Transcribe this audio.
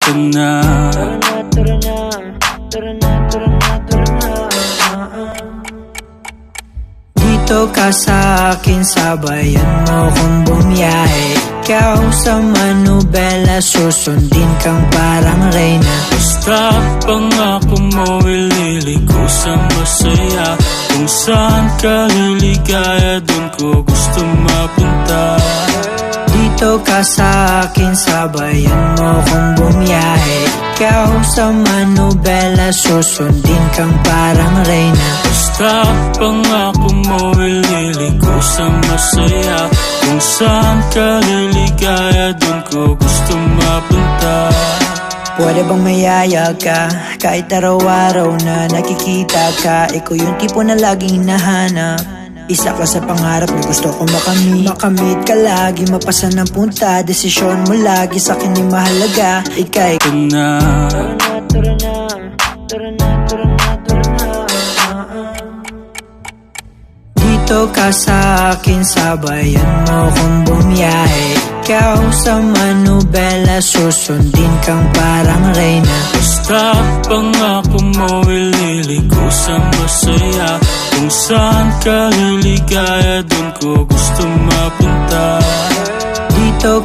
ka na. Tara na, tara na, tara na, tara na, tara na. Dito ka sa akin, sabayan mo kong bumiyahe. Ikaw sa manubela, susundin kang parang reyna. Basta pangako mo, ililiko sa masaya. Kung saan ka liligaya, dun ko gusto mapunta. Dito ka sa akin, sabayan mo kong bumiyahe. Ikaw sa manubela, susundin kang parang reyna. Basta pangako mo, ililiko sa masaya. Kung saan ka liligaya, dun ko gusto mapunta. Pwede bang mayaya ka? Kahit araw-araw na nakikita ka, ikaw yung tipo na laging hinahanap. Isa ka sa pangarap na gusto ko makamit. Makamit ka lagi, mapasa ng punta. Desisyon mo lagi sa akin ay mahalaga. Ika'y Ka na. Tara na, tara na, tara na, tara na, tara na. dito ka sa akin, sabayan mo kong bumiyahe. Ikaw sa manubela, susundin kang parang reyna. Basta pangako mo, ililiko sa masaya. Kung saan ka liligaya, dun ko gusto mapunta. Dito